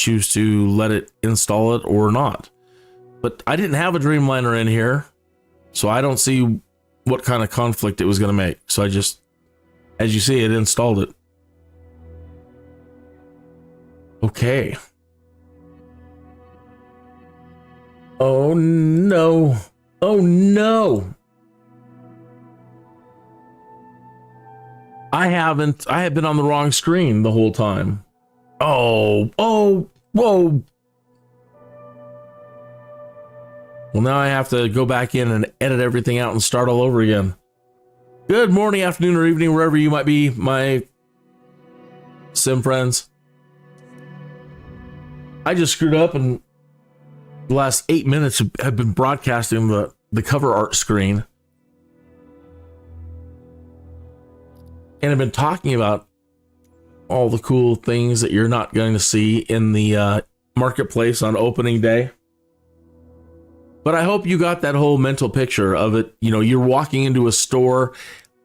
choose to let it install it or not. But I didn't have a Dreamliner in here, so I don't see what kind of conflict it was going to make. So I just, as you see, it installed it. Okay. Oh no. Oh no. I have been on the wrong screen the whole time. Oh, whoa. Well, now I have to go back in and edit everything out and start all over again. Good morning, afternoon, or evening, wherever you might be, my sim friends. I just screwed up, and the last 8 minutes have been broadcasting the cover art screen. And I've been talking about all the cool things that you're not going to see in the marketplace on opening day. But I hope you got that whole mental picture of it. You know, you're walking into a store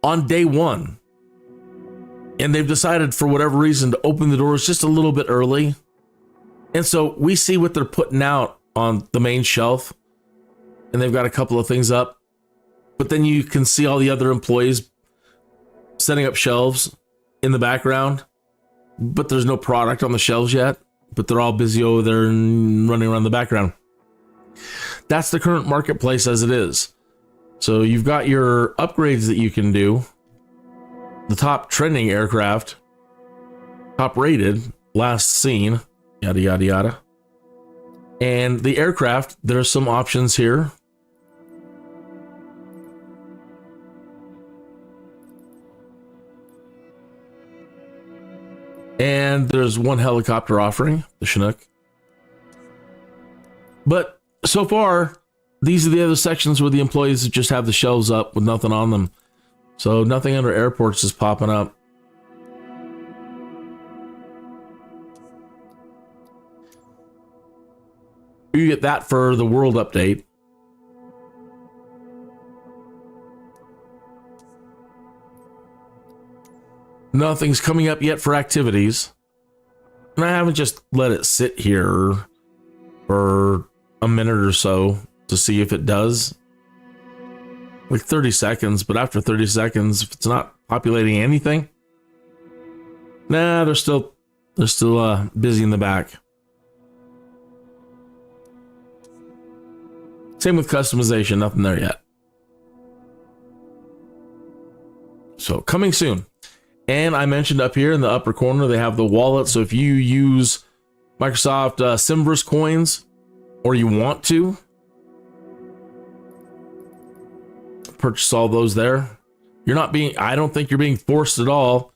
on day one, and they've decided for whatever reason to open the doors just a little bit early. And so we see what they're putting out on the main shelf, and they've got a couple of things up. But then you can see all the other employees setting up shelves in the background, but there's no product on the shelves yet, but they're all busy over there and running around the background. That's the current marketplace as it is. So you've got your upgrades that you can do, the top trending aircraft, top rated, last seen, yada, yada, yada. And the aircraft, there's some options here. And there's one helicopter offering, the Chinook. But so far, these are the other sections where the employees just have the shelves up with nothing on them. So nothing under airports is popping up. You get that for the world update. Nothing's coming up yet for activities. And I haven't just let it sit here for a minute or so to see if it does. Like 30 seconds, but after 30 seconds, if it's not populating anything, nah, they're still busy in the back. Same with customization, nothing there yet. So coming soon. And I mentioned up here in the upper corner, they have the wallet. So if you use Microsoft Simverse coins, or you want to purchase all those there, I don't think you're being forced at all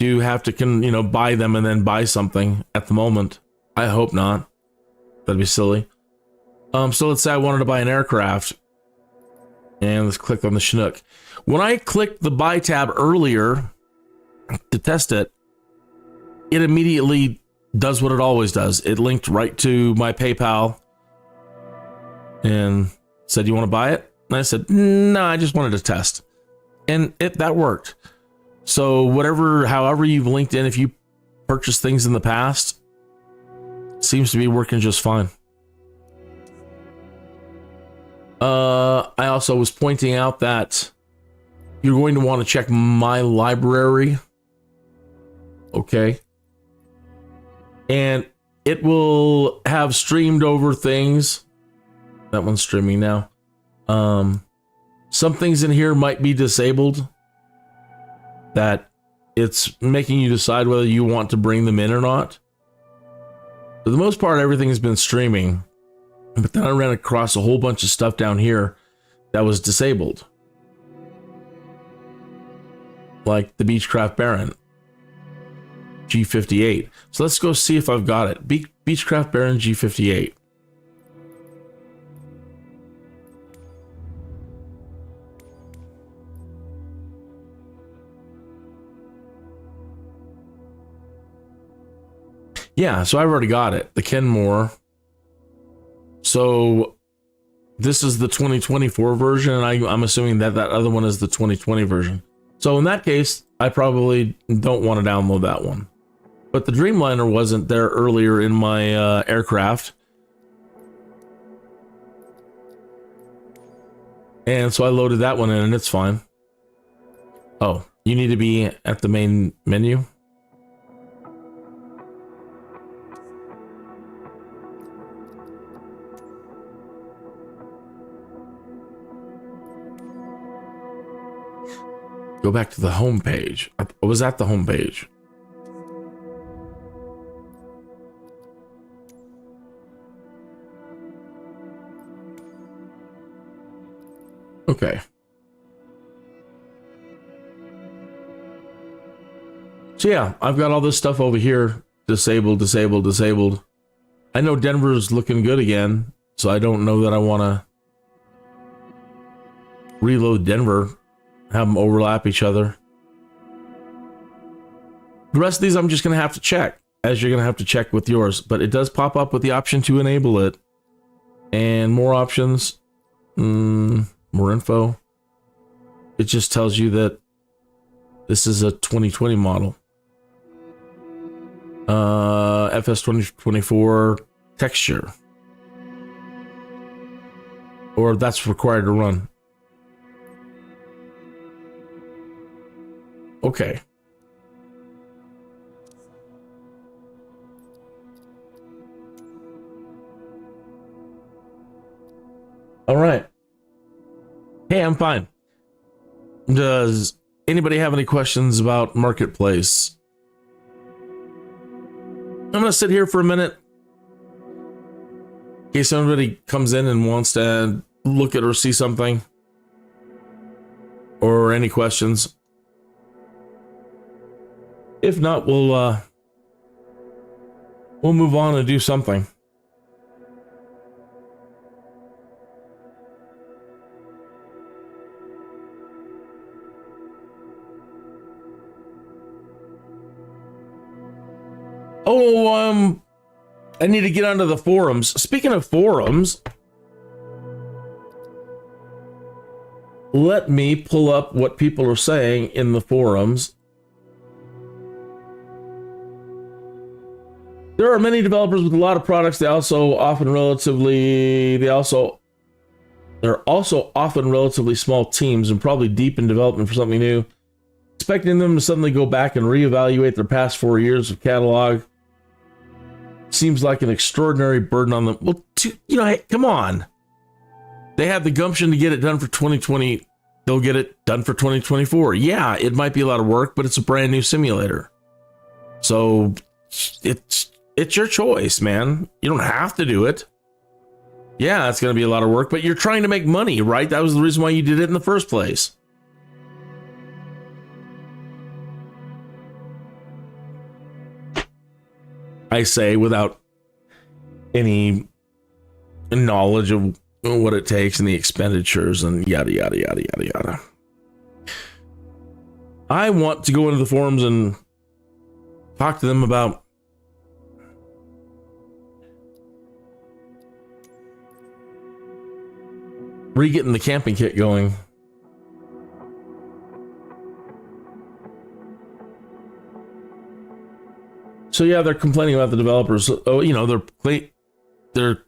to have to, buy them and then buy something at the moment. I hope not. That'd be silly. So let's say I wanted to buy an aircraft, and let's click on the Chinook. When I clicked the buy tab earlier to test it, it immediately does what it always does. It linked right to my PayPal and said, "You want to buy it?" And I said, "No, I just wanted to test." And that worked. So however you've linked in, if you purchased things in the past, it seems to be working just fine. I also was pointing out that you're going to want to check my library. Okay. And it will have streamed over things. That one's streaming now. Some things in here might be disabled, that it's making you decide whether you want to bring them in or not. For the most part, everything has been streaming. But then I ran across a whole bunch of stuff down here that was disabled. Like the Beechcraft Baron G58. So let's go see if I've got it. Beechcraft Baron G58. Yeah, so I've already got it. The Kenmore. So this is the 2024 version, and I'm assuming that other one is the 2020 version. So in that case, I probably don't want to download that one. But the Dreamliner wasn't there earlier in my aircraft. And so I loaded that one in and it's fine. Oh, you need to be at the main menu? Go back to the home page. I was at the home page. Okay. So yeah, I've got all this stuff over here. Disabled, disabled, disabled. I know Denver's looking good again, so I don't know that I want to reload Denver, have them overlap each other. The rest of these I'm just going to have to check, as you're going to have to check with yours. But it does pop up with the option to enable it. And more options. More info. It just tells you that this is a 2020 model. FS 2024 texture. Or that's required to run. Okay. All right. Hey, I'm fine. Does anybody have any questions about Marketplace? I'm going to sit here for a minute in case somebody comes in and wants to look at or see something. Or any questions. If not, we'll move on and do something. Oh, I need to get onto the forums. Speaking of forums, let me pull up what people are saying in the forums. There are many developers with a lot of products. They're also often relatively small teams and probably deep in development for something new. Expecting them to suddenly go back and reevaluate their past 4 years of catalog seems like an extraordinary burden on them. Well, hey, come on. They have the gumption to get it done for 2020. They'll get it done for 2024. Yeah, it might be a lot of work, but it's a brand new simulator. So it's your choice, man. You don't have to do it. Yeah, it's going to be a lot of work, but you're trying to make money, right? That was the reason why you did it in the first place. I say without any knowledge of what it takes and the expenditures and yada, yada, yada, yada, yada. I want to go into the forums and talk to them about re-getting the camping kit going. So yeah, they're complaining about the developers. Oh, they're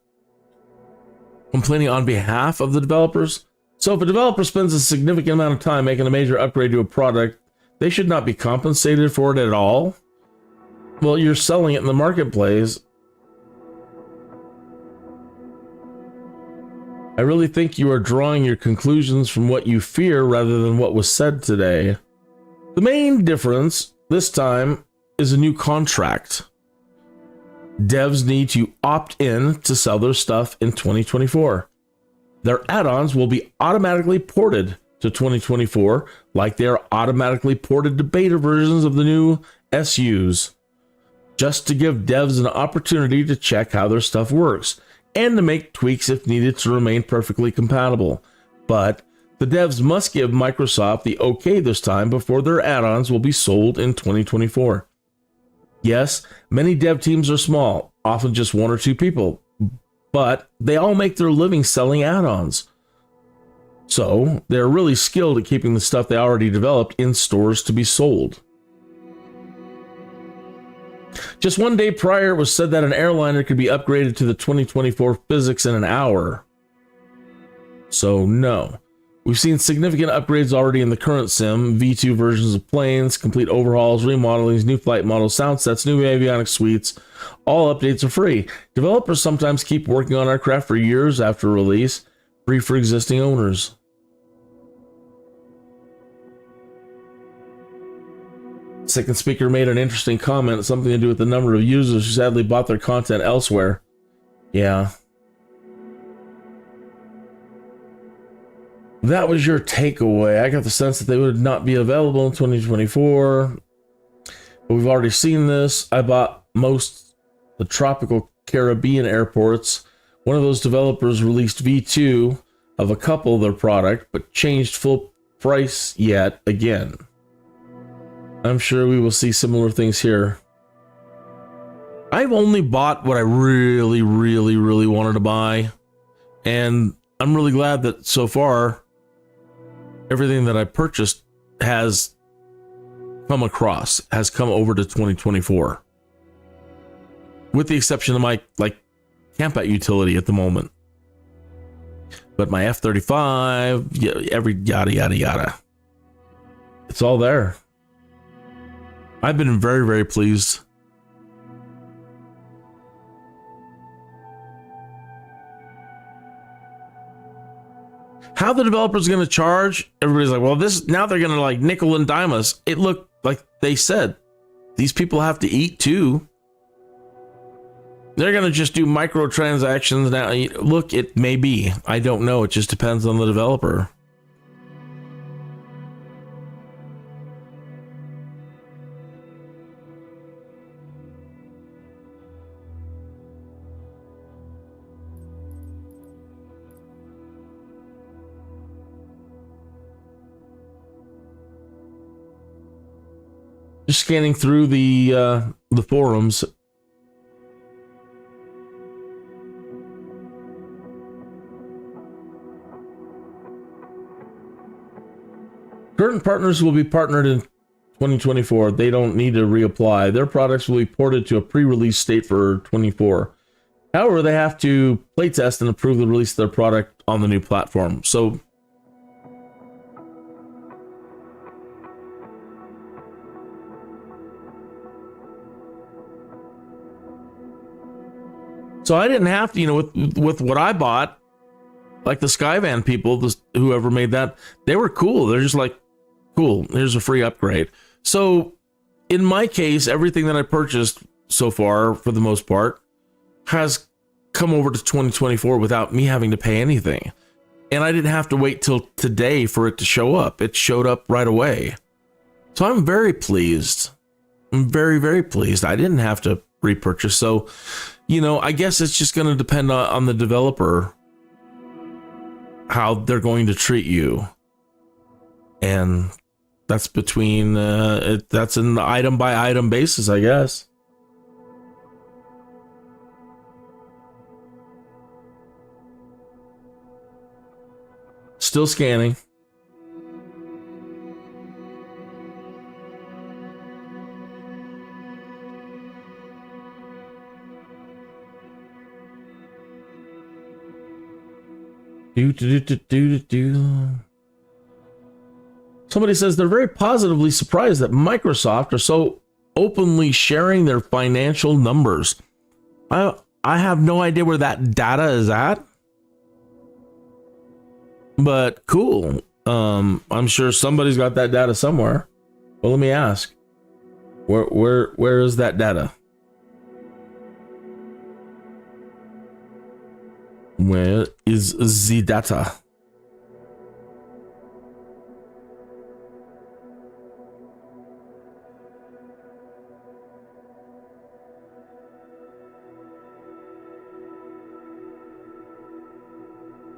complaining on behalf of the developers. So if a developer spends a significant amount of time making a major upgrade to a product, they should not be compensated for it at all. Well, you're selling it in the marketplace. I really think you are drawing your conclusions from what you fear rather than what was said today. The main difference this time is a new contract. Devs need to opt in to sell their stuff in 2024. Their add-ons will be automatically ported to 2024, like they are automatically ported to beta versions of the new SUs, just to give devs an opportunity to check how their stuff works and to make tweaks if needed to remain perfectly compatible. But the devs must give Microsoft the okay this time before their add-ons will be sold in 2024. Yes, many dev teams are small, often just 1 or 2 people, but they all make their living selling add-ons. So they're really skilled at keeping the stuff they already developed in stores to be sold. Just one day prior, it was said that an airliner could be upgraded to the 2024 physics in an hour. So no. We've seen significant upgrades already in the current sim, V2 versions of planes, complete overhauls, remodelings, new flight models, sound sets, new avionics suites. All updates are free. Developers sometimes keep working on aircraft for years after release, free for existing owners. Second speaker made an interesting comment, something to do with the number of users who sadly bought their content elsewhere. Yeah. That was your takeaway. I got the sense that they would not be available in 2024. But we've already seen this. I bought most the tropical Caribbean airports. One of those developers released V2 of a couple of their product, but changed full price yet again. I'm sure we will see similar things here. I've only bought what I really wanted to buy. And I'm really glad that so far, everything that I purchased has come over to 2024. With the exception of my, camp out utility at the moment. But my F-35, every yada. It's all there. I've been very pleased. How the developers going to charge? Everybody's like, well, now they're going to nickel and dime us. It looked like they said these people have to eat too. They're going to just do microtransactions now. Look, it may be. I don't know. It just depends on the developer. Just scanning through the forums. Current partners will be partnered in 2024. They don't need to reapply. Their products will be ported to a pre-release state for 24. However, they have to playtest and approve the release of their product on the new platform. So I didn't have to, with what I bought, like the Skyvan people, whoever made that, they were cool. They're just like, cool, here's a free upgrade. So in my case, everything that I purchased so far, for the most part, has come over to 2024 without me having to pay anything. And I didn't have to wait till today for it to show up. It showed up right away. So I'm very pleased. I'm very pleased. I didn't have to repurchase. So, I guess it's just going to depend on the developer, how they're going to treat you. And that's between, that's an item by item basis, I guess. Still scanning. Somebody says they're very positively surprised that Microsoft are so openly sharing their financial numbers. I have no idea where that data is at, but cool. I'm sure somebody's got that data somewhere. Well, let me ask, where is that data? Where is the data?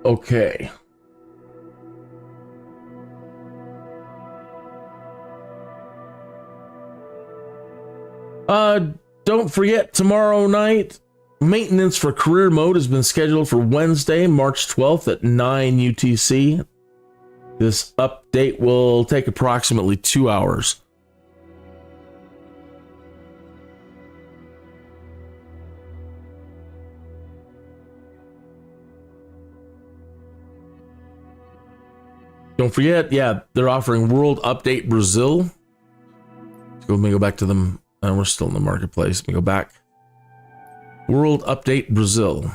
Okay. Don't forget, tomorrow night, maintenance for career mode has been scheduled for Wednesday, March 12th at 9 UTC. This update will take approximately 2 hours. Don't forget, yeah, they're offering World Update Brazil. Let me go back to them. We're still in the marketplace. Let me go back. World Update Brazil.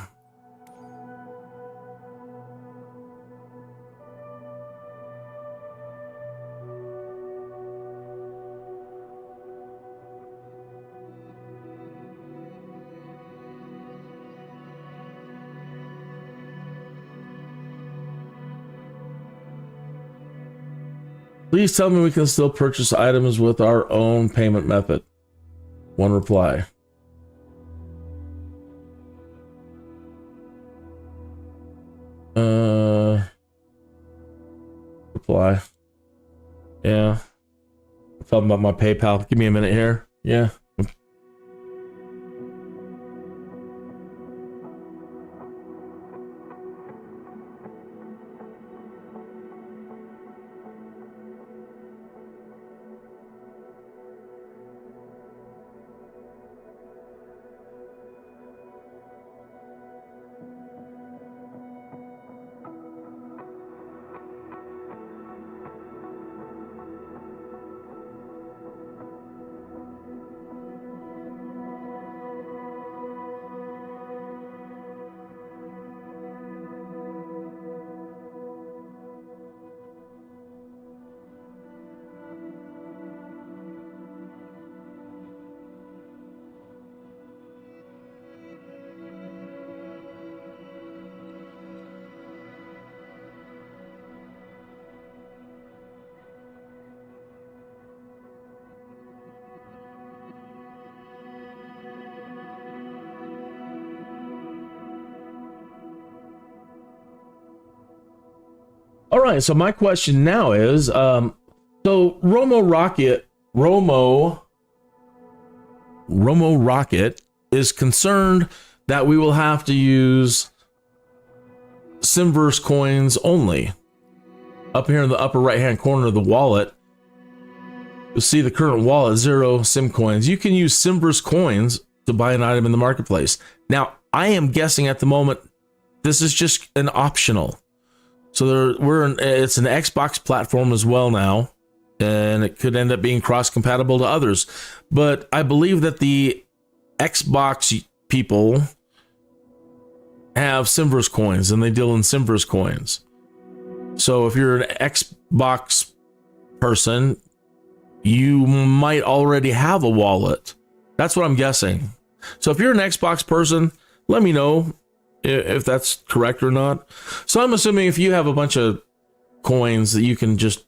Please tell me we can still purchase items with our own payment method. One reply. Reply. Yeah. I'm talking about my PayPal. Give me a minute here. Yeah. All right, so my question now is, so Romo Rocket is concerned that we will have to use Simverse coins only. Up here in the upper right-hand corner of the wallet, you'll see the current wallet, 0 Sim coins. You can use Simverse coins to buy an item in the marketplace. Now, I am guessing at the moment, this is just an optional. So it's an Xbox platform as well now, and it could end up being cross-compatible to others. But I believe that the Xbox people have Simverse coins, and they deal in Simverse coins. So if you're an Xbox person, you might already have a wallet. That's what I'm guessing. So if you're an Xbox person, let me know if that's correct or not. So I'm assuming if you have a bunch of coins that you can just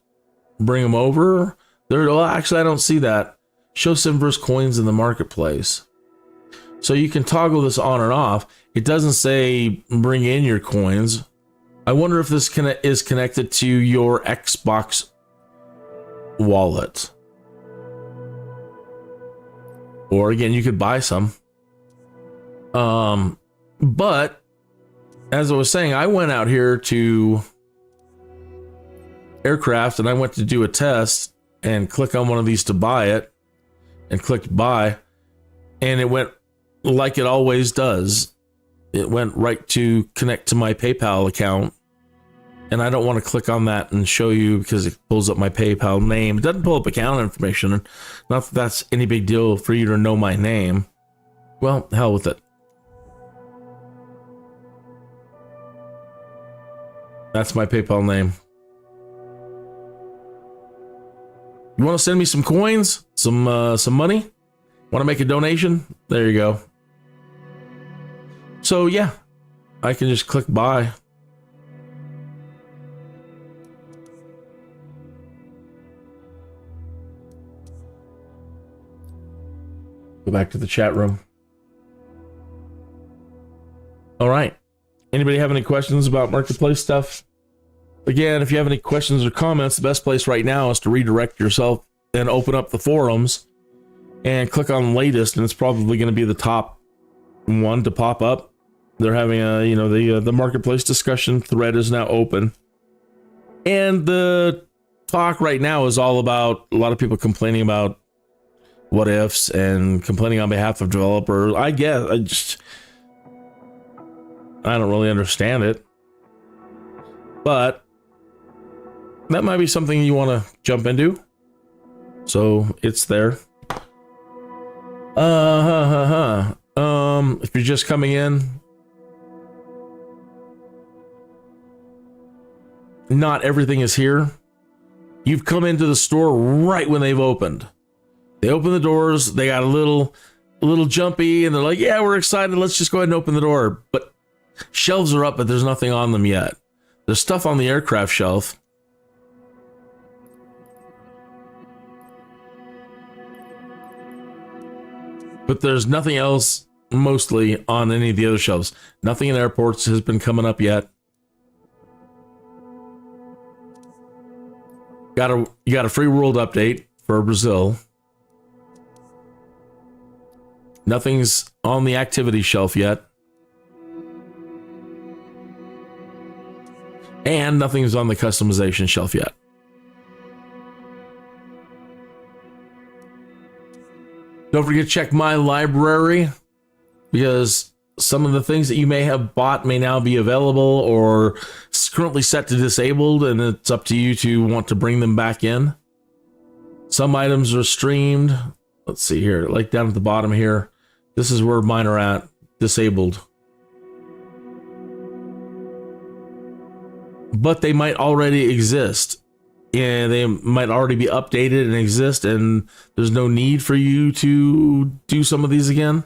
bring them over. Well, actually, I don't see that. Show Simverse coins in the marketplace. So you can toggle this on and off. It doesn't say bring in your coins. I wonder if this is connected to your Xbox wallet. Or again, you could buy some. But as I was saying, I went out here to Aircraft and I went to do a test and click on one of these to buy it and clicked buy, and it went like it always does. It went right to connect to my PayPal account, and I don't want to click on that and show you because it pulls up my PayPal name. It doesn't pull up account information. Not that that's any big deal for you to know my name. Well, hell with it. That's my PayPal name. You want to send me some coins? Some money? Want to make a donation? There you go. So yeah, I can just click buy. Go back to the chat room. All right. Anybody have any questions about marketplace stuff? Again, if you have any questions or comments, the best place right now is to redirect yourself and open up the forums and click on latest, and it's probably going to be the top one to pop up. They're having the marketplace discussion thread is now open, and the talk right now is all about a lot of people complaining about what ifs and complaining on behalf of developers. I guess I don't really understand it, but that might be something you want to jump into. So it's there. If you're just coming in, not everything is here. You've come into the store right when they've opened. They open the doors, they got a little jumpy, and they're like, yeah, we're excited, let's just go ahead and open the door. But shelves are up, but there's nothing on them yet. There's stuff on the aircraft shelf. But there's nothing else mostly on any of the other shelves. Nothing in airports has been coming up yet. You got a free world update for Brazil. Nothing's on the activity shelf yet. And nothing's on the customization shelf yet. Don't forget to check my library, because some of the things that you may have bought may now be available or currently set to disabled, and it's up to you to want to bring them back in. Some items are streamed. Let's see here, like down at the bottom here. This is where mine are at, disabled. But they might already exist. And they might already be updated and exist, and there's no need for you to do some of these again.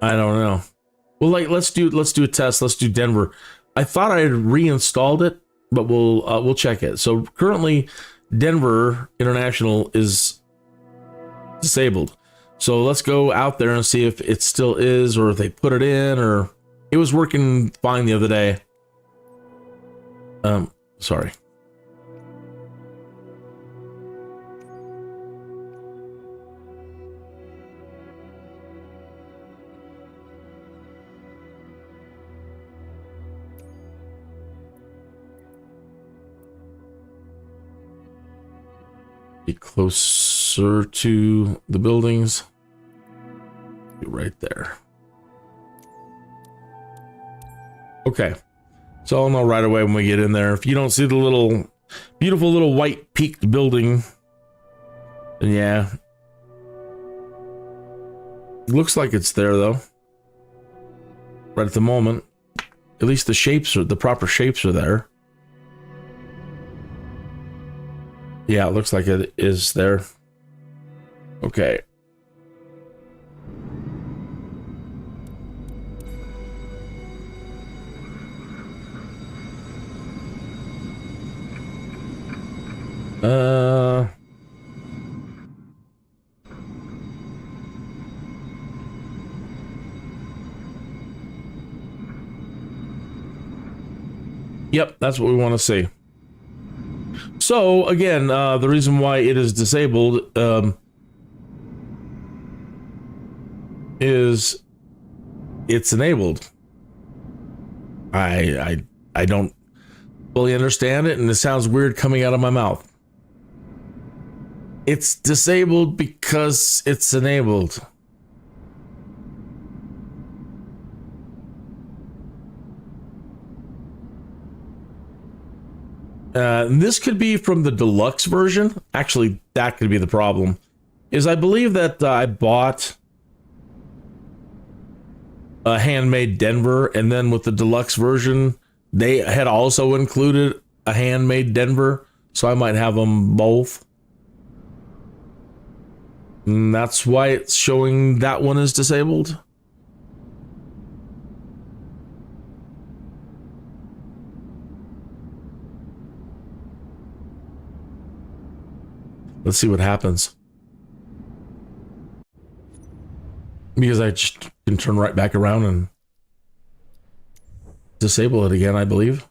I don't know. Well, like let's do a test. Let's do Denver. I thought I had reinstalled it, but we'll check it. So currently, Denver International is disabled. So let's go out there and see if it still is, or if they put it in, or it was working fine the other day. Sorry. Be closer to the buildings. Right there. Okay, so I'll know right away when we get in there. If you don't see the little beautiful little white peaked building, then yeah, looks like it's there though. Right at the moment, at least the proper shapes are there. Yeah, it looks like it is there. Okay. Yep, that's what we want to see. So again, the reason why it is disabled is it's enabled. I don't fully understand it, and it sounds weird coming out of my mouth. It's disabled because it's enabled. This could be from the deluxe version. Actually, that could be the problem. Is I believe that I bought a handmade Denver, and then with the deluxe version, they had also included a handmade Denver, so I might have them both. And that's why it's showing that one is disabled. Let's see what happens. Because I just can turn right back around and disable it again, I believe.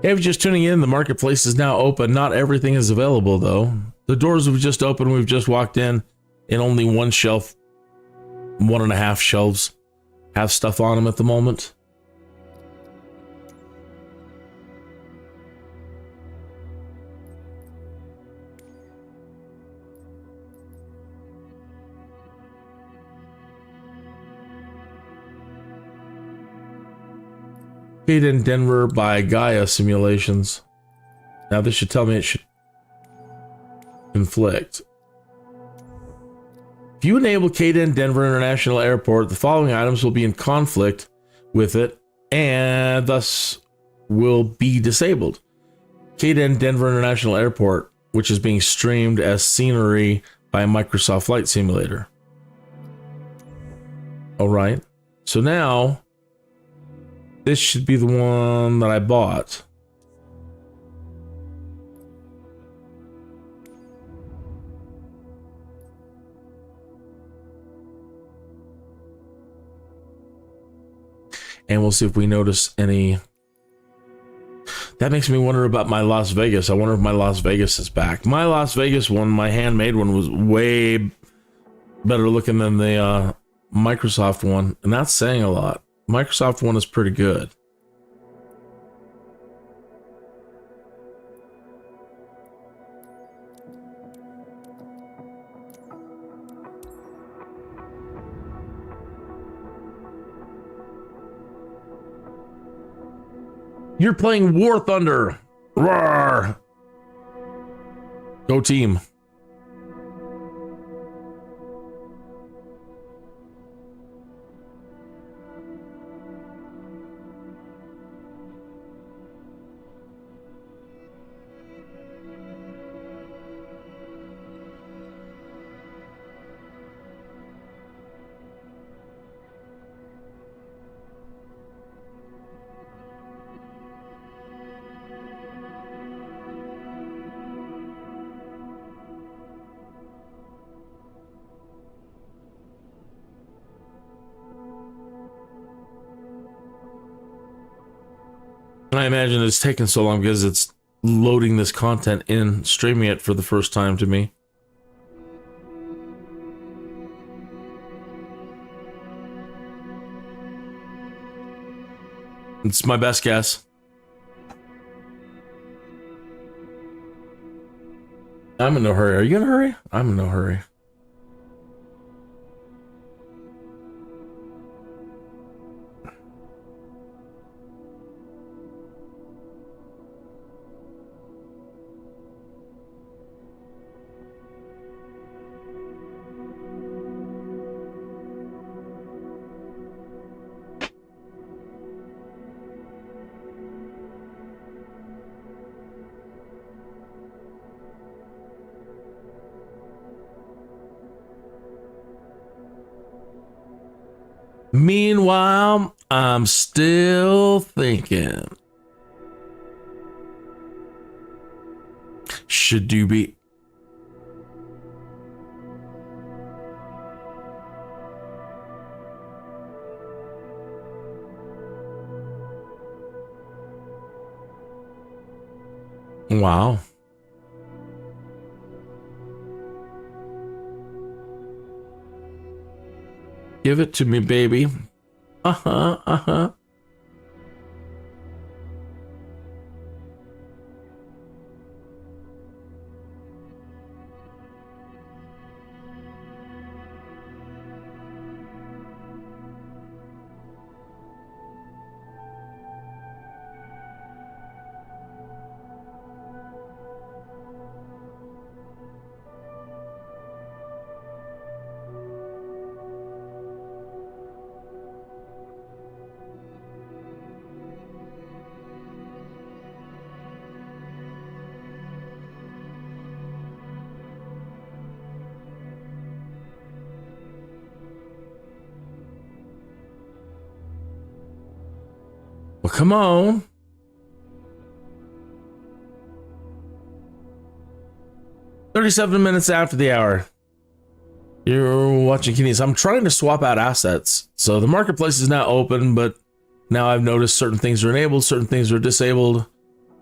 Hey, if you're just tuning in, the marketplace is now open. Not everything is available, though. The doors have just opened. We've just walked in, and only one shelf, 1.5 shelves have stuff on them at the moment. Paid in Denver by Gaia Simulations. Now this should tell me it should conflict. If you enable KDEN Denver International Airport, the following items will be in conflict with it and thus will be disabled. KDEN Denver International Airport, which is being streamed as scenery by Microsoft Flight Simulator. All right. So now this should be the one that I bought. And we'll see if we notice any. That makes me wonder about my Las Vegas. I wonder if my Las Vegas is back. My Las Vegas one, my handmade one, was way better looking than the Microsoft one. And that's saying a lot. Microsoft one is pretty good. You're playing War Thunder. Roar. Go team. I imagine it's taken so long because it's loading this content in, streaming it for the first time to me. It's my best guess. I'm in no hurry. Are you in a hurry? I'm in no hurry. Meanwhile, I'm still thinking. Should you be? Wow. Give it to me, baby. Uh-huh, uh-huh. Well, come on. "37 minutes after the hour. You're watching Kidneys. I'm trying to swap out assets. So the marketplace is now open, but now I've noticed certain things are enabled, certain things are disabled.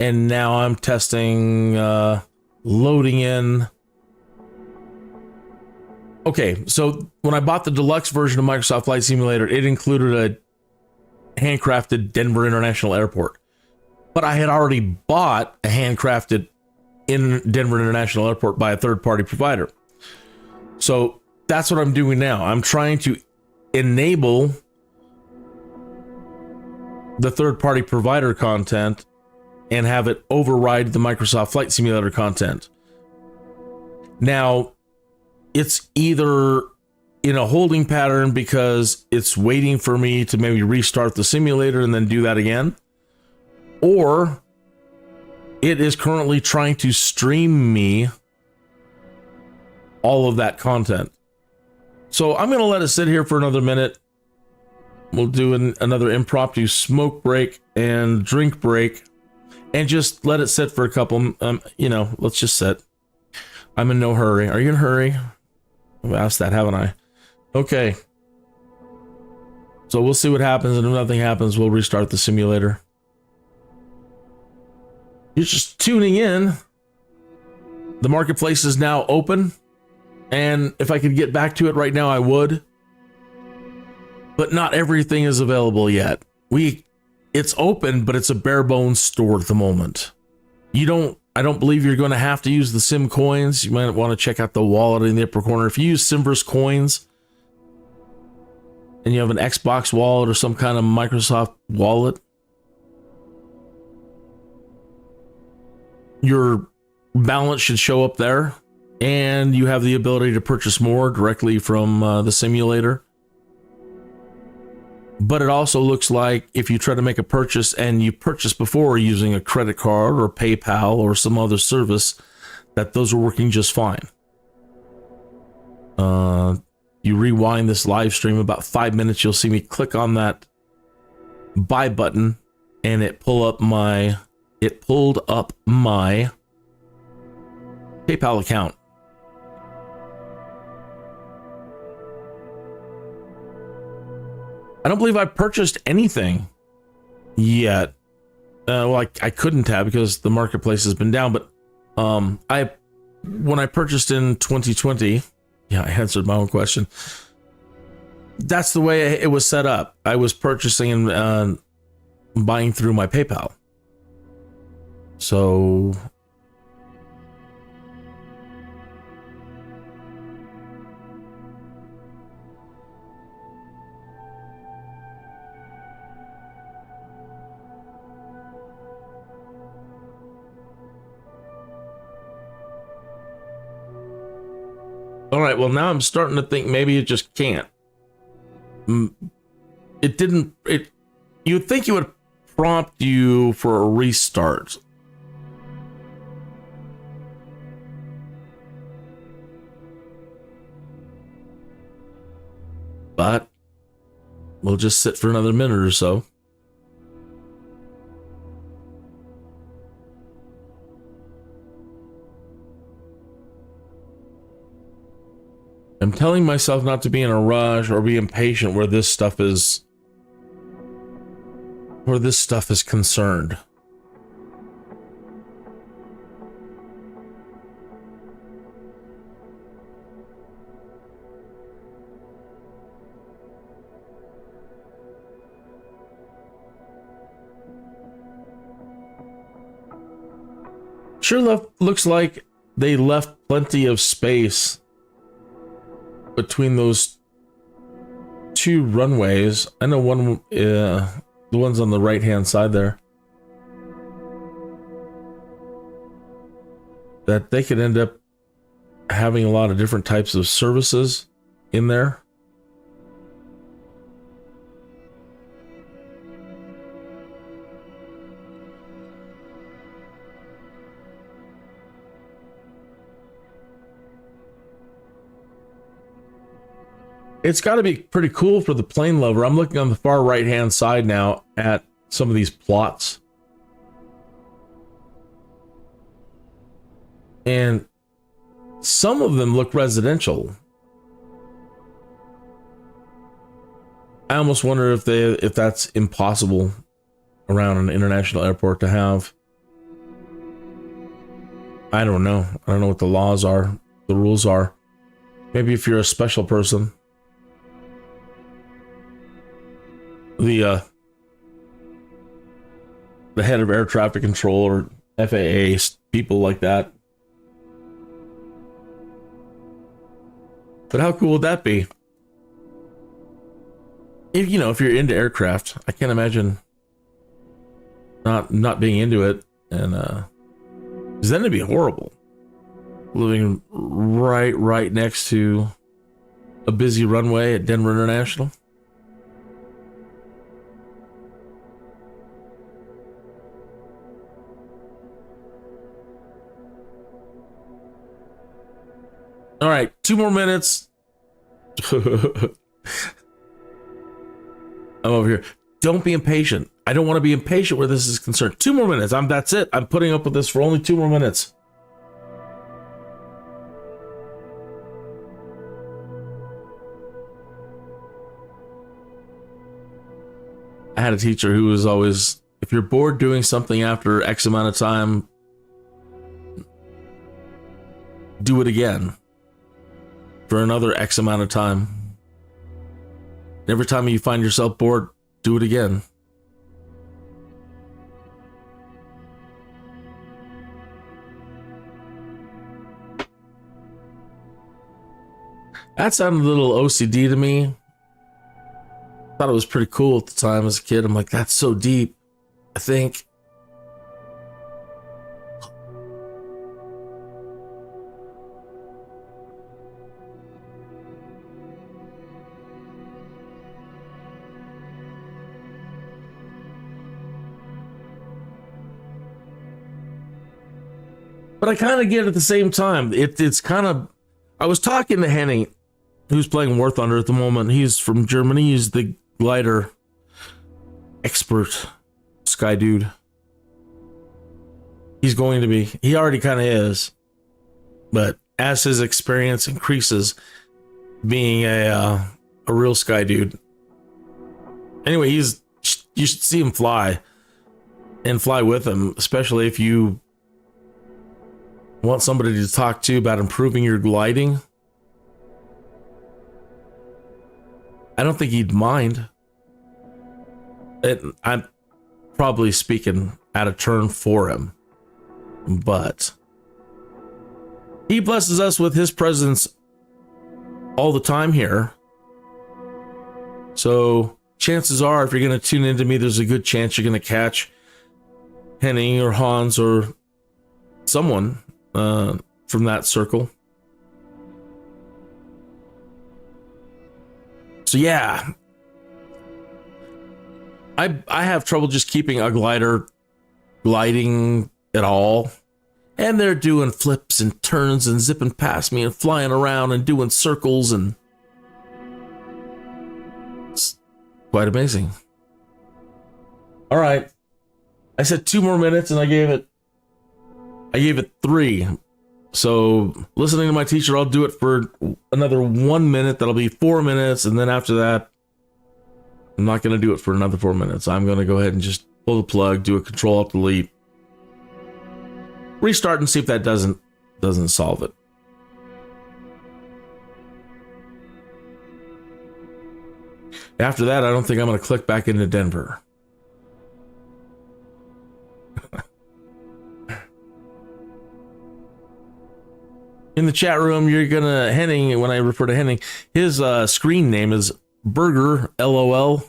And now I'm testing loading in. Okay, so when I bought the deluxe version of Microsoft Flight Simulator, it included a handcrafted Denver International Airport. But I had already bought a handcrafted in Denver International Airport by a third-party provider. So that's what I'm doing now. I'm trying to enable the third-party provider content and have it override the Microsoft Flight Simulator content. Now, it's either in a holding pattern because it's waiting for me to maybe restart the simulator and then do that again, or it is currently trying to stream me all of that content. So I'm going to let it sit here for another minute. We'll do another impromptu smoke break and drink break and just let it sit for a couple, let's just sit. I'm in no hurry. Are you in a hurry? I've asked that, haven't I? Okay. So we'll see what happens, and if nothing happens, we'll restart the simulator. You're just tuning in. The marketplace is now open, and if I could get back to it right now, I would. But not everything is available yet. It's open, but it's a bare bones store at the moment. I don't believe you're going to have to use the Sim coins. You might want to check out the wallet in the upper corner. If you use Simverse coins and you have an Xbox wallet or some kind of Microsoft wallet, your balance should show up there, and you have the ability to purchase more directly from the simulator. But it also looks like if you try to make a purchase and you purchased before using a credit card or PayPal or some other service, that those are working just fine. You rewind this live stream about 5 minutes, you'll see me click on that buy button, and it pulled up my PayPal account. I don't believe I purchased anything yet. I couldn't have because the marketplace has been down. But when I purchased in 2020, yeah, I answered my own question. That's the way it was set up. I was purchasing and buying through my PayPal. So all right, well, now I'm starting to think maybe it just can't. You'd think it would prompt you for a restart. But we'll just sit for another minute or so. I'm telling myself not to be in a rush or be impatient where this stuff is concerned. Sure looks like they left plenty of space between those two runways. I know one, the one's on the right hand side there, that they could end up having a lot of different types of services in there. It's got to be pretty cool for the plane lover. I'm looking on the far right hand side now at some of these plots. And some of them look residential. I almost wonder if that's impossible around an international airport to have. I don't know. I don't know what the laws are, the rules are. Maybe if you're a special person. The head of air traffic control or FAA, people like that. But how cool would that be? If you're into aircraft, I can't imagine not being into it, and 'cause then it'd be horrible living right next to a busy runway at Denver International. All right, 2 more minutes. I'm over here. Don't be impatient. I don't want to be impatient where this is concerned. 2 more minutes. That's it. I'm putting up with this for only 2 more minutes. I had a teacher who was always, if you're bored doing something after X amount of time, do it again for another X amount of time. Every time you find yourself bored, do it again. That sounded a little OCD to me. Thought it was pretty cool at the time as a kid. I'm like, that's so deep, I think. But I kind of get it at the same time. It's kind of, I was talking to Henning, who's playing War Thunder at the moment. He's from Germany. He's the glider expert, Skydude. He's going to be. He already kind of is. But as his experience increases, being a real Skydude. Anyway, you should see him fly and fly with him, especially if you want somebody to talk to about improving your gliding. I don't think he'd mind. I'm probably speaking out of turn for him, but he blesses us with his presence all the time here. So chances are, if you're going to tune into me, there's a good chance you're going to catch Henning or Hans or someone from that circle. So yeah, I have trouble just keeping a glider gliding at all. And they're doing flips and turns and zipping past me and flying around and doing circles, and it's quite amazing. All right. I said 2 more minutes and I gave it 3. So listening to my teacher, I'll do it for another 1 minute. That'll be 4 minutes. And then after that, I'm not going to do it for another 4 minutes. I'm going to go ahead and just pull the plug, do a Control-Alt-Delete, restart, and see if that doesn't solve it. After that, I don't think I'm going to click back into Denver. In the chat room, you're gonna, Henning, when I refer to Henning, his screen name is Burger LOL,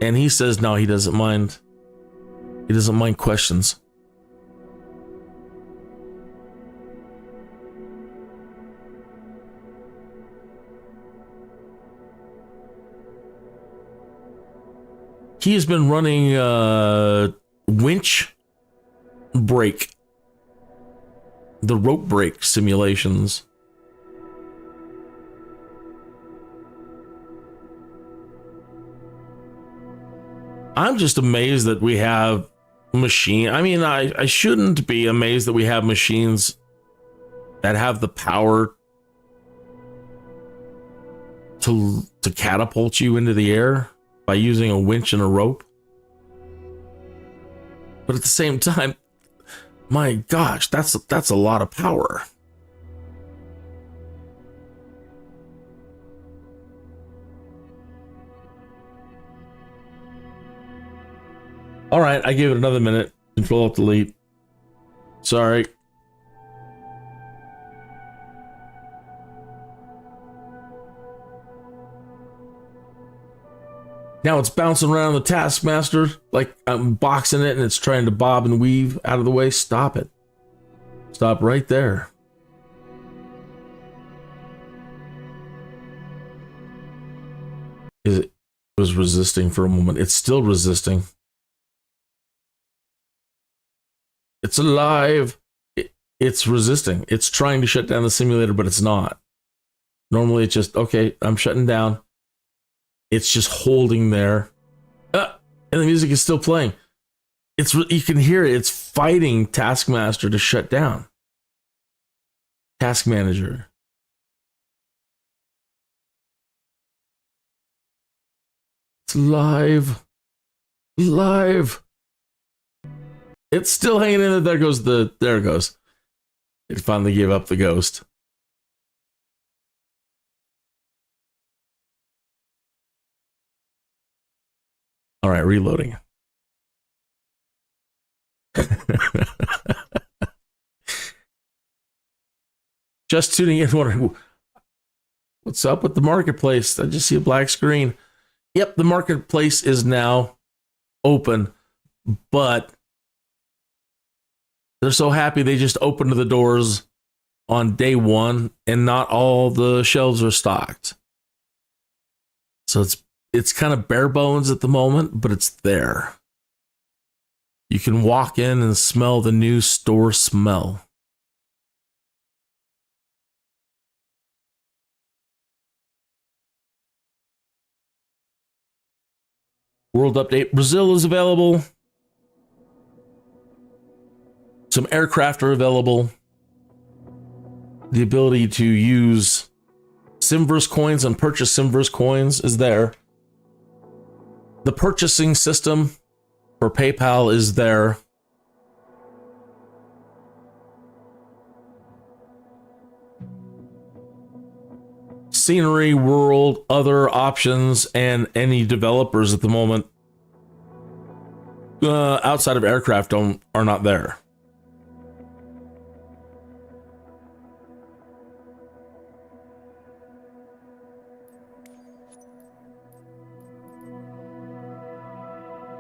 and he says no, he doesn't mind. He doesn't mind questions. He has been running winch break, the rope break simulations. I'm just amazed that we have machine. I mean, I shouldn't be amazed that we have machines that have the power to catapult you into the air by using a winch and a rope. But at the same time, my gosh, that's a lot of power. All right, I gave it another minute. Control-Alt-Delete. Sorry. Now it's bouncing around the Taskmaster like I'm boxing it and it's trying to bob and weave out of the way. Stop it. Stop right there. It was resisting for a moment. It's still resisting. It's alive. It's resisting. It's trying to shut down the simulator, but it's not. Normally it's just, okay, I'm shutting down. It's just holding there. And the music is still playing. You can hear it. It's fighting Taskmaster to shut down. Task Manager. It's live. Live. It's still hanging in there. There it goes. It finally gave up the ghost. All right, reloading. Just tuning in, wondering what's up with the marketplace. I just see a black screen. Yep, the marketplace is now open, but they're so happy they just opened the doors on day one and not all the shelves are stocked. So it's kind of bare bones at the moment, but it's there. You can walk in and smell the new store smell. World update. Brazil is available. Some aircraft are available. The ability to use Simverse coins and purchase Simverse coins is there. The purchasing system for PayPal is there. Scenery, world, other options, and any developers at the moment outside of aircraft are not there.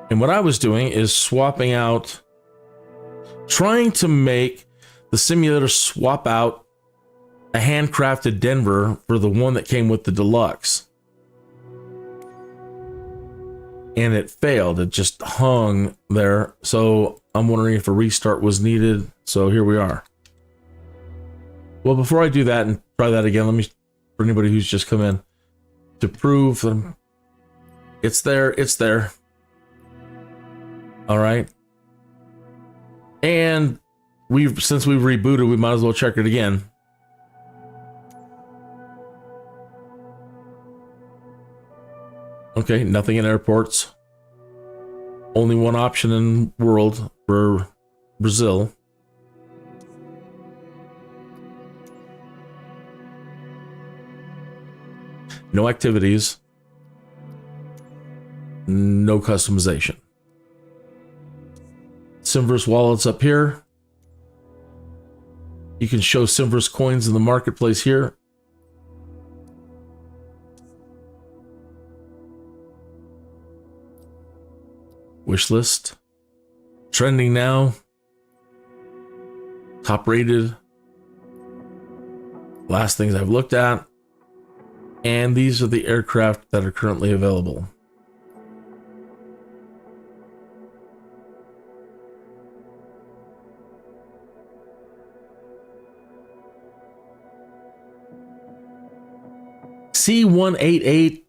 And what I was doing is swapping out, trying to make the simulator swap out a handcrafted Denver for the one that came with the deluxe. And it failed. It just hung there. So I'm wondering if a restart was needed. So here we are. Well, before I do that and try that again, let me, for anybody who's just come in, to prove it's there, it's there. All right. And since we've rebooted, we might as well check it again. Okay, nothing in airports. Only one option in world for Brazil. No activities. No customization. Simverse wallets up here. You can show Simverse coins in the marketplace here. Wish list. Trending now. Top rated. Last things I've looked at. And these are the aircraft that are currently available. C188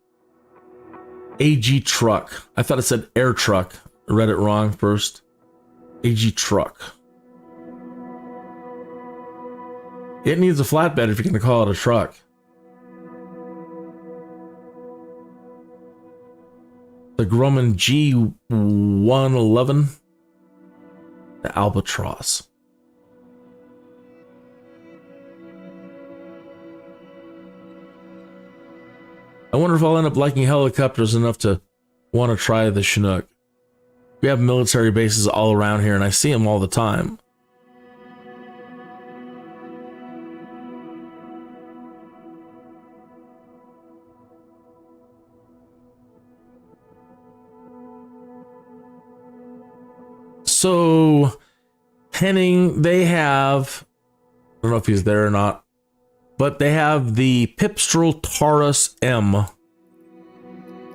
AG truck. I thought it said air truck. I read it wrong first. AG truck. It needs a flatbed if you're going to call it a truck. The Grumman G111. The Albatross. I wonder if I'll end up liking helicopters enough to want to try the Chinook. We have military bases all around here, and I see them all the time. So Henning, they have, I don't know if he's there or not, but they have the Pipistrel Taurus M,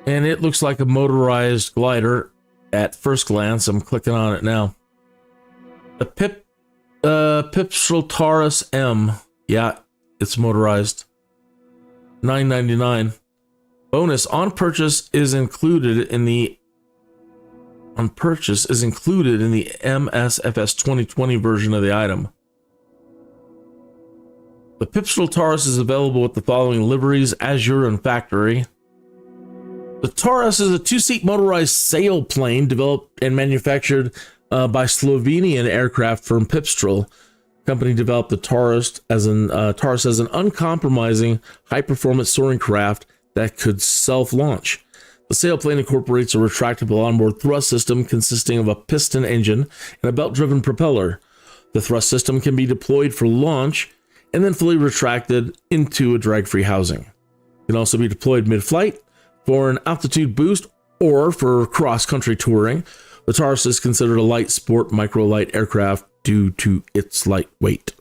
and it looks like a motorized glider at first glance. I'm clicking on it now. The Pipistrel Taurus M, yeah, it's motorized. $9.99. Bonus on purchase is included in the MSFS 2020 version of the item. The Pipistrel Taurus is available with the following liveries: Azure and Factory. The Taurus is a two-seat motorized sailplane developed and manufactured by Slovenian aircraft firm Pipistrel. The company developed the Taurus as an uncompromising, high-performance soaring craft that could self-launch. The sailplane incorporates a retractable onboard thrust system consisting of a piston engine and a belt-driven propeller. The thrust system can be deployed for launch and then fully retracted into a drag-free housing. It can also be deployed mid-flight for an altitude boost or for cross-country touring. The Taurus is considered a light sport microlight aircraft due to its light weight.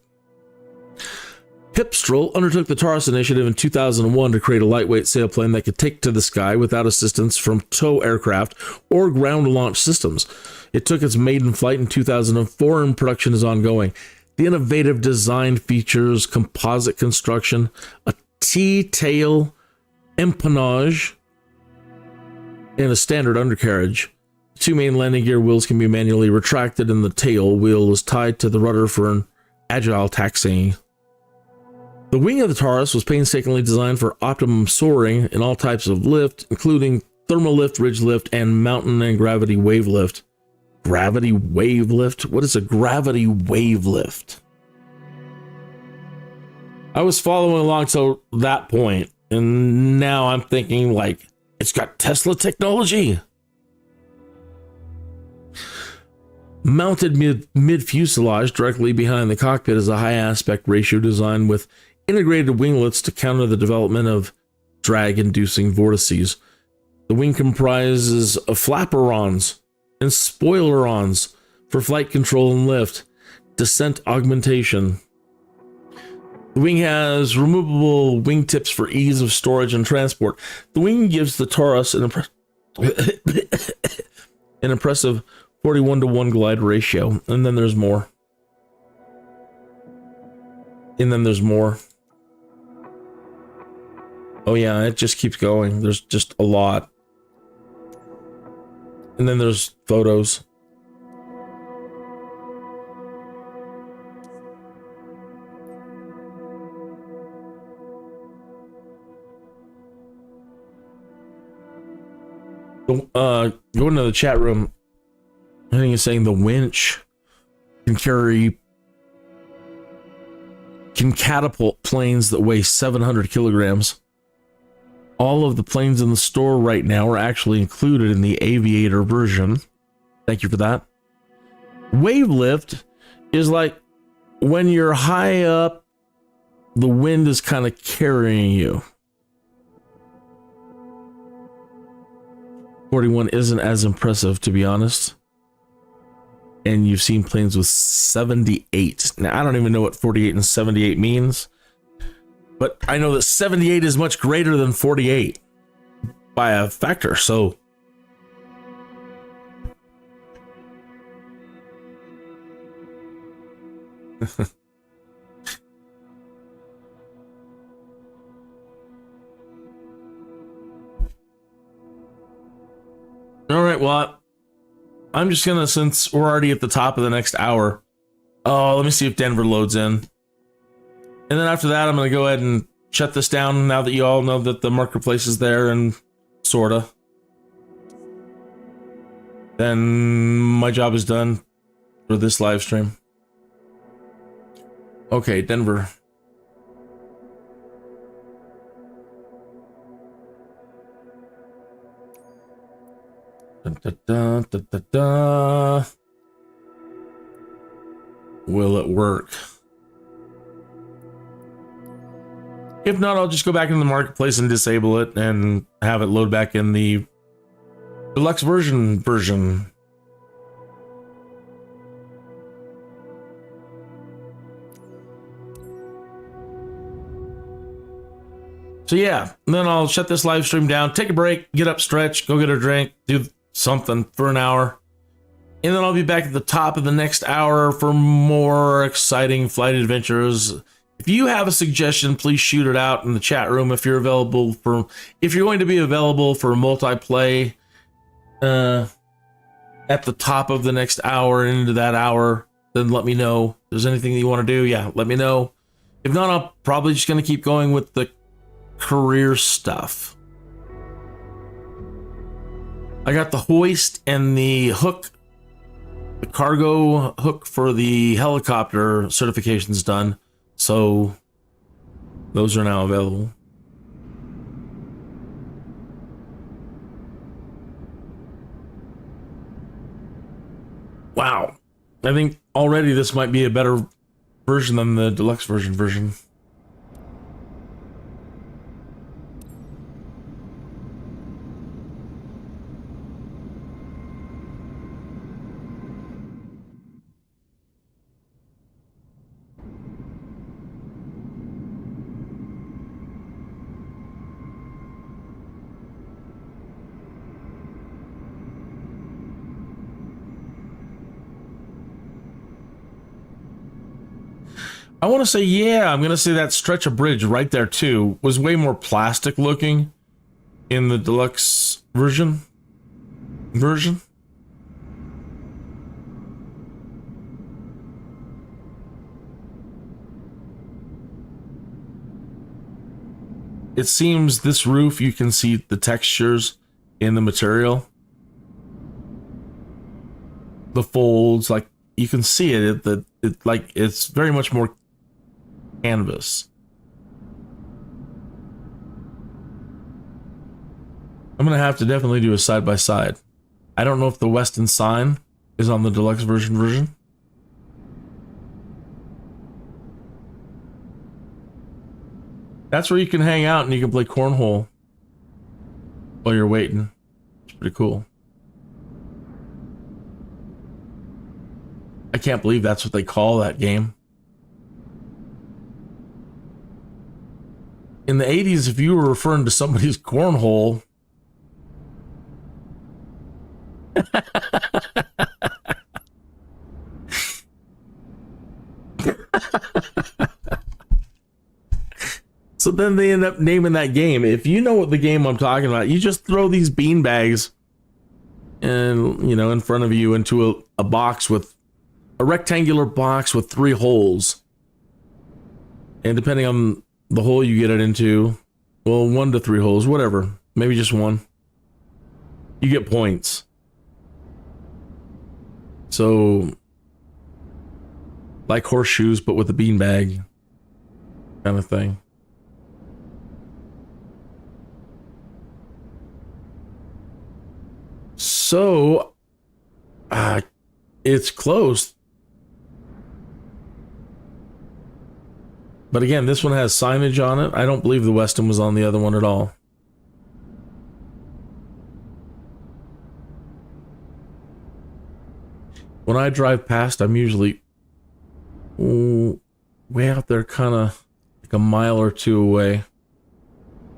Pipistrel undertook the Taurus initiative in 2001 to create a lightweight sailplane that could take to the sky without assistance from tow aircraft or ground launch systems. It took its maiden flight in 2004 and production is ongoing. The innovative design features composite construction, a T-tail empennage, and a standard undercarriage. The two main landing gear wheels can be manually retracted, and the tail wheel is tied to the rudder for an agile taxiing. The wing of the Taurus was painstakingly designed for optimum soaring in all types of lift, including thermal lift, ridge lift, and mountain and gravity wave lift. Gravity wave lift? What is a gravity wave lift? I was following along to that point, and now I'm thinking, like, it's got Tesla technology. Mounted mid-fuselage directly behind the cockpit is a high aspect ratio design with integrated winglets to counter the development of drag-inducing vortices. The wing comprises of flaperons and spoilerons for flight control and lift, descent augmentation. The wing has removable wingtips for ease of storage and transport. The wing gives the Taurus an impressive 41-to-1 glide ratio. And then there's more. Oh yeah, it just keeps going. There's just a lot. And then there's photos. Go into the chat room. I think it's saying the winch can catapult planes that weigh 700 kilograms. All of the planes in the store right now are actually included in the Aviator version. Thank you for that. Wave lift is like when you're high up, the wind is kind of carrying you. 41 isn't as impressive, to be honest. And you've seen planes with 78. Now, I don't even know what 48 and 78 means. But I know that 78 is much greater than 48 by a factor, so. All right, well, I'm just gonna, since we're already at the top of the next hour. Oh, let me see if Denver loads in. And then after that, I'm going to go ahead and shut this down now that you all know that the marketplace is there and sorta. Then my job is done for this live stream. Okay, Denver. Dun, dun, dun, dun, dun, dun. Will it work? If not, I'll just go back into the marketplace and disable it and have it load back in the deluxe version. So yeah, and then I'll shut this live stream down, take a break, get up, stretch, go get a drink, do something for an hour. And then I'll be back at the top of the next hour for more exciting flight adventures. If you have a suggestion, please shoot it out in the chat room. If you're going to be available for multiplay at the top of the next hour and into that hour, then let me know. If there's anything that you want to do, yeah, let me know. If not, I'm probably just going to keep going with the career stuff. I got the hoist and the hook, the cargo hook for the helicopter certifications done, so those are now available. Wow, I think already this might be a better version than the deluxe version. I want to say, yeah, I'm going to say that stretch of bridge right there too was way more plastic looking in the deluxe version. It seems this roof, you can see the textures in the material. The folds, like you can see it, like it's very much more canvas. I'm gonna have to definitely do a side by side. I don't know if the Weston sign is on the deluxe version. That's where you can hang out and you can play cornhole while you're waiting. It's pretty cool. I can't believe that's what they call that game. In the 80s, if you were referring to somebody's cornhole, so then they end up naming that game. If you know what the game I'm talking about, you just throw these bean bags and, you know, in front of you into a box with a rectangular box with 3 holes. And depending on the hole you get it into, well, 1 to 3 holes, whatever, maybe just 1, you get points. So like horseshoes, but with a beanbag kind of thing. So it's close. But again, this one has signage on it. I don't believe the Weston was on the other one at all. When I drive past, I'm usually way out there, kind of like a mile or 2 away.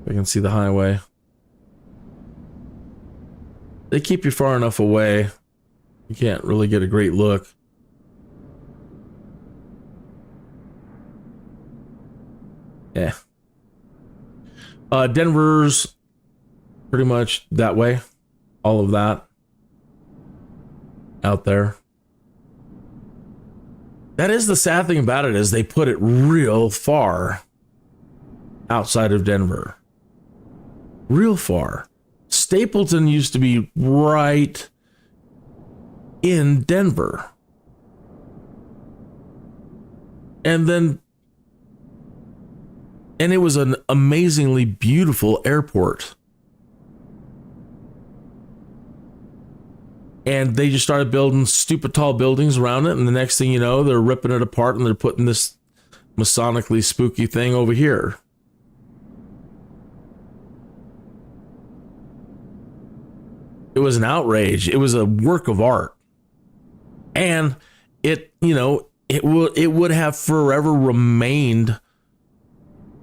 I can see the highway. They keep you far enough away, you can't really get a great look. Yeah. Denver's pretty much that way. All of that out there. That is the sad thing about it, is they put it real far outside of Denver. Real far. Stapleton used to be right in Denver. And it was an amazingly beautiful airport. And they just started building stupid tall buildings around it, and the next thing you know, they're ripping it apart and they're putting this Masonically spooky thing over here. It was an outrage. It was a work of art. And it, you know, it would have forever remained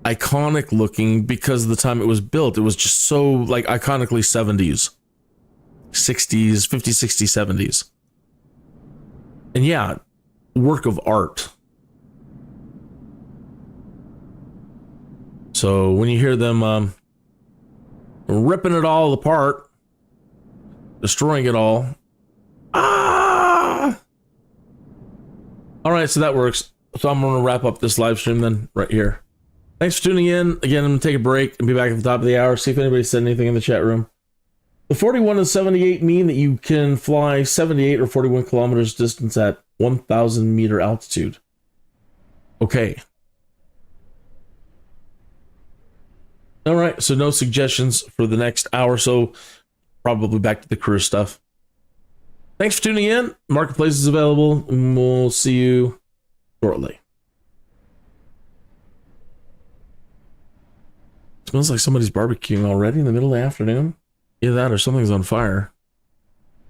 iconic looking because of the time it was built. It was just so like iconically 70s, 60s, 50s, 60s, 70s. And yeah, work of art. So when you hear them ripping it all apart, destroying it all. Ah! All right, so that works. So I'm going to wrap up this live stream then right here. Thanks for tuning in. Again, I'm going to take a break and be back at the top of the hour, see if anybody said anything in the chat room. The 41 and 78 mean that you can fly 78 or 41 kilometers distance at 1,000 meter altitude. Okay. All right, so no suggestions for the next hour, so probably back to the cruise stuff. Thanks for tuning in. Marketplace is available, and we'll see you shortly. Smells like somebody's barbecuing already in the middle of the afternoon. Either that or something's on fire.